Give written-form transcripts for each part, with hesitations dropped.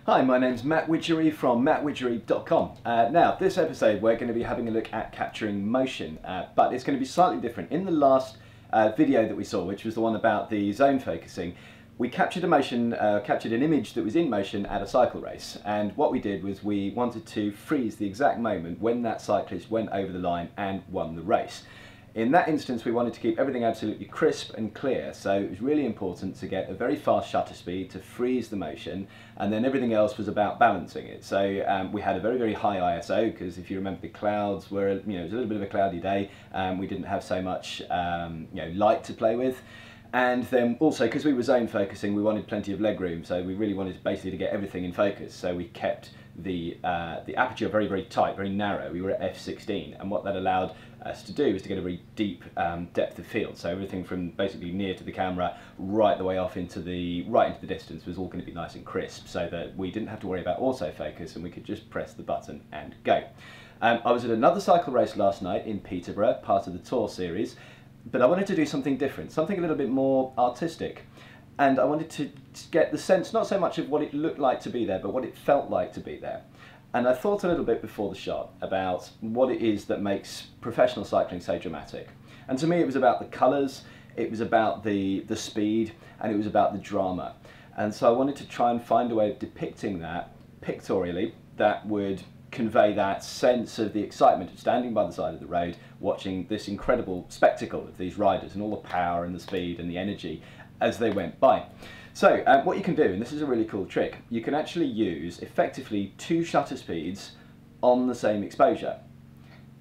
Hi, my name's Matt Widgery from mattwidgery.com. Now, this episode we're going to be having a look at capturing motion, but it's going to be slightly different. In the last video that we saw, which was the one about the zone focusing, we captured an image that was in motion at a cycle race, and what we did was we wanted to freeze the exact moment when that cyclist went over the line and won the race. In that instance, we wanted to keep everything absolutely crisp and clear, so it was really important to get a very fast shutter speed to freeze the motion, and then everything else was about balancing it. So we had a very, very high ISO, because if you remember, the clouds were, it was a little bit of a cloudy day, we didn't have so much light to play with. And then also, because we were zone focusing, we wanted plenty of leg room, so we really wanted basically to get everything in focus. So we kept the aperture very, very tight, very narrow. We were at f16, and what that allowed us to do is to get a very deep depth of field. So everything from basically near to the camera right the way off into the distance was all going to be nice and crisp, so that we didn't have to worry about autofocus and we could just press the button and go. I was at another cycle race last night in Peterborough, part of the tour series. But I wanted to do something different, something a little bit more artistic. And I wanted to get the sense, not so much of what it looked like to be there, but what it felt like to be there. And I thought a little bit before the shot about what it is that makes professional cycling so dramatic. And to me it was about the colours, it was about the speed, and it was about the drama. And so I wanted to try and find a way of depicting that pictorially that would convey that sense of the excitement of standing by the side of the road, watching this incredible spectacle of these riders and all the power and the speed and the energy as they went by. So what you can do, and this is a really cool trick, you can actually use effectively two shutter speeds on the same exposure.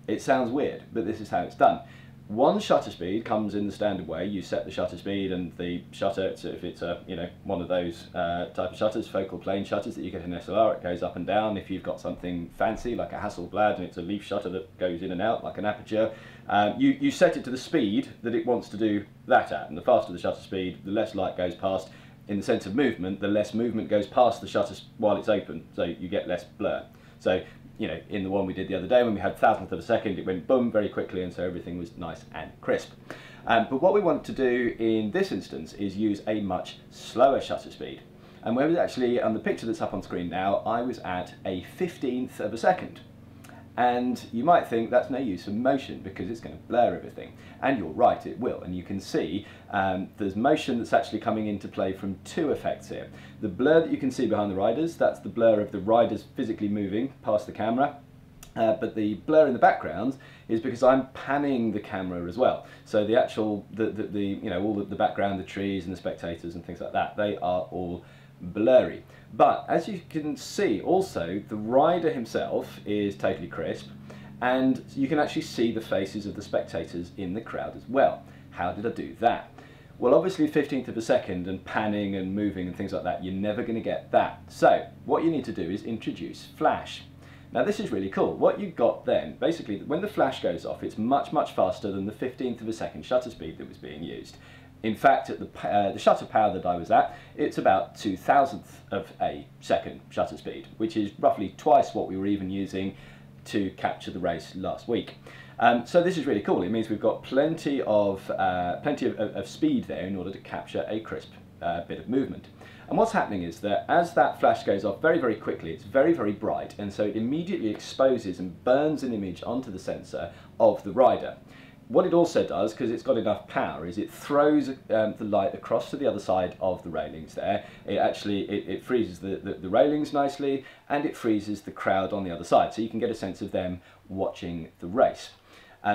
It sounds weird, but this is how it's done. One shutter speed comes in the standard way. You set the shutter speed, and the shutter, so if it's a one of those type of shutters, focal plane shutters that you get in SLR, it goes up and down. If you've got something fancy like a Hasselblad and it's a leaf shutter that goes in and out like an aperture, you set it to the speed that it wants to do that at, and the faster the shutter speed, the less light goes past. In the sense of movement, the less movement goes past the shutter while it's open, so you get less blur. So in the one we did the other day, when we had thousandth of a second, it went boom very quickly, and so everything was nice and crisp. But what we want to do in this instance is use a much slower shutter speed. And where was actually, on the picture that's up on screen now, I was at a 15th of a second. And you might think that's no use for motion because it's going to blur everything. And you're right, it will. And you can see there's motion that's actually coming into play from two effects here. The blur that you can see behind the riders, that's the blur of the riders physically moving past the camera. But the blur in the background is because I'm panning the camera as well. So the actual, all the background, the trees and the spectators and things like that, they are all blurry. But as you can see also, the rider himself is totally crisp, and you can actually see the faces of the spectators in the crowd as well. How did I do that? Well, obviously 15th of a second and panning and moving and things like that, you're never going to get that. So what you need to do is introduce flash. Now this is really cool. What you've got then, basically when the flash goes off, it's much, much faster than the 15th of a second shutter speed that was being used. In fact, at the shutter power that I was at, it's about 2,000th of a second shutter speed, which is roughly twice what we were even using to capture the race last week. So this is really cool. It means we've got plenty of speed there in order to capture a crisp bit of movement. And what's happening is that as that flash goes off very, very quickly, it's very, very bright, and so it immediately exposes and burns an image onto the sensor of the rider. What it also does, because it's got enough power, is it throws the light across to the other side of the railings there. It freezes the railings nicely, and it freezes the crowd on the other side, so you can get a sense of them watching the race.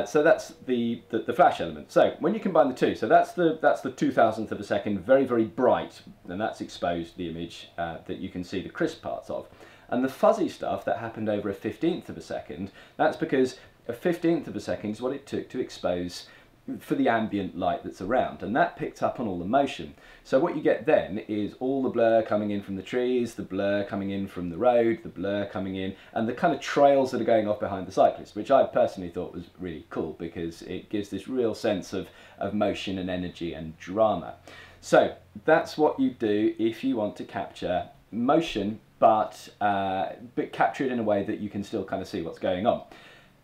So that's the flash element. So when you combine the two, so that's the 2,000th of a second, very, very bright, and that's exposed the image that you can see the crisp parts of. And the fuzzy stuff that happened over a 15th of a second, that's because a 15th of a second is what it took to expose for the ambient light that's around, and that picked up on all the motion. So what you get then is all the blur coming in from the trees, the blur coming in from the road, the blur coming in, and the kind of trails that are going off behind the cyclist, which I personally thought was really cool because it gives this real sense of motion and energy and drama. So that's what you do if you want to capture motion, but capture it in a way that you can still kind of see what's going on.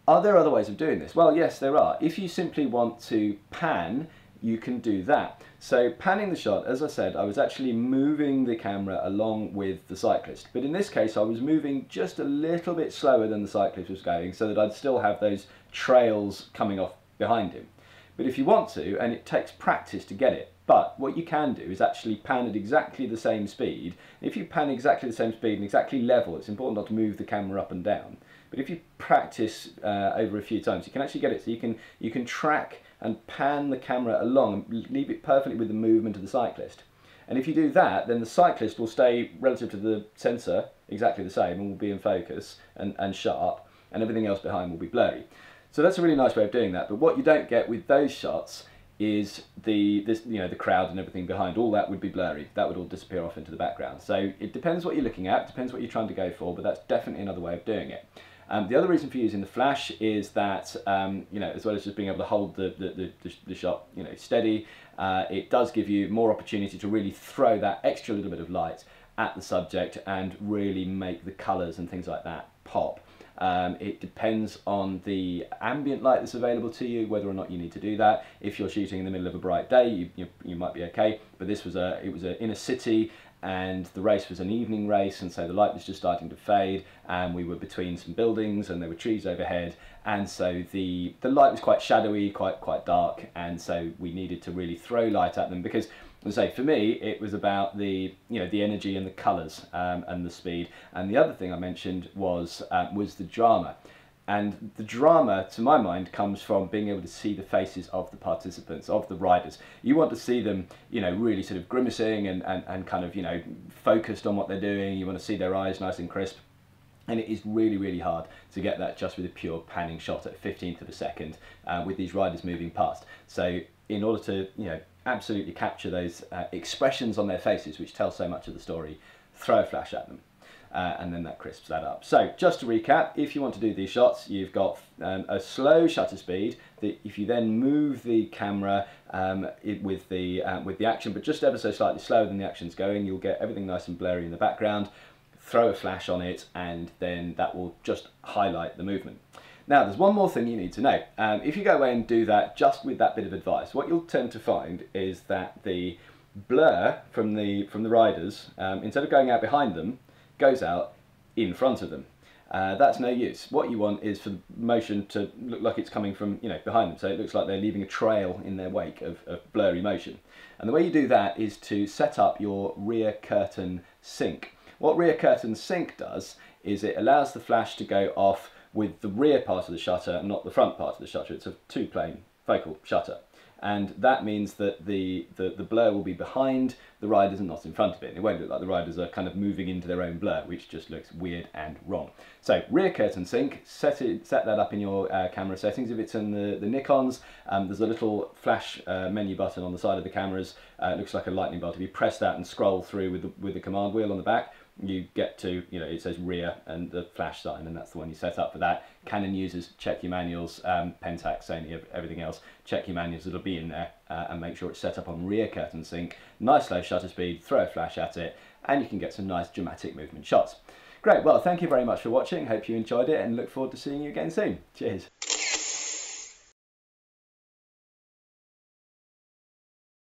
Are there other ways of doing this? Well, yes, there are. If you simply want to pan, you can do that. So panning the shot, as I said, I was actually moving the camera along with the cyclist. But in this case, I was moving just a little bit slower than the cyclist was going so that I'd still have those trails coming off behind him. But if you want to, and it takes practice to get it, but what you can do is actually pan at exactly the same speed. If you pan exactly the same speed and exactly level, it's important not to move the camera up and down. But if you practice over a few times, you can actually get it so you can track and pan the camera along and leave it perfectly with the movement of the cyclist. And if you do that, then the cyclist will stay relative to the sensor exactly the same and will be in focus and sharp, and everything else behind will be blurry. So that's a really nice way of doing that. But what you don't get with those shots is the crowd and everything behind. All that would be blurry. That would all disappear off into the background. So it depends what you're looking at, depends what you're trying to go for, but that's definitely another way of doing it. The other reason for using the flash is that as well as just being able to hold the shot steady, it does give you more opportunity to really throw that extra little bit of light at the subject and really make the colours and things like that pop. It depends on the ambient light that's available to you, whether or not you need to do that. If you're shooting in the middle of a bright day, you might be okay. But this was it was in a city, and the race was an evening race, and so the light was just starting to fade, and we were between some buildings, and there were trees overhead, and so the light was quite shadowy, quite dark, and so we needed to really throw light at them because, as I say, for me it was about the the energy and the colours and the speed. And the other thing I mentioned was the drama. And the drama, to my mind, comes from being able to see the faces of the participants, of the riders. You want to see them, really sort of grimacing and kind of, focused on what they're doing. You want to see their eyes nice and crisp. And it is really, really hard to get that just with a pure panning shot at 1/15 of a second with these riders moving past. So in order to, absolutely capture those expressions on their faces, which tell so much of the story, throw a flash at them. And then that crisps that up. So just to recap, if you want to do these shots, you've got a slow shutter speed. If you then move the camera with the action, but just ever so slightly slower than the action's going, you'll get everything nice and blurry in the background. Throw a flash on it, and then that will just highlight the movement. Now, there's one more thing you need to know. If you go away and do that just with that bit of advice, what you'll tend to find is that the blur from the riders, instead of going out behind them, goes out in front of them. That's no use. What you want is for the motion to look like it's coming from behind them, so it looks like they're leaving a trail in their wake of blurry motion. And the way you do that is to set up your rear curtain sync. What rear curtain sync does is it allows the flash to go off with the rear part of the shutter and not the front part of the shutter. It's a two-plane focal shutter. And that means that the blur will be behind the riders and not in front of it. It won't look like the riders are kind of moving into their own blur, which just looks weird and wrong. So rear curtain sync, set that up in your camera settings. If it's in the Nikons, there's a little flash menu button on the side of the cameras. It looks like a lightning bolt. If you press that and scroll through with the command wheel on the back, you get to, it says rear and the flash sign, and that's the one you set up for that. Canon users, check your manuals, Pentax, Sony, everything else, check your manuals, it'll be in there, and make sure it's set up on rear curtain sync. Nice slow shutter speed, throw a flash at it, and you can get some nice dramatic movement shots. Great, well, thank you very much for watching, hope you enjoyed it, and look forward to seeing you again soon. Cheers.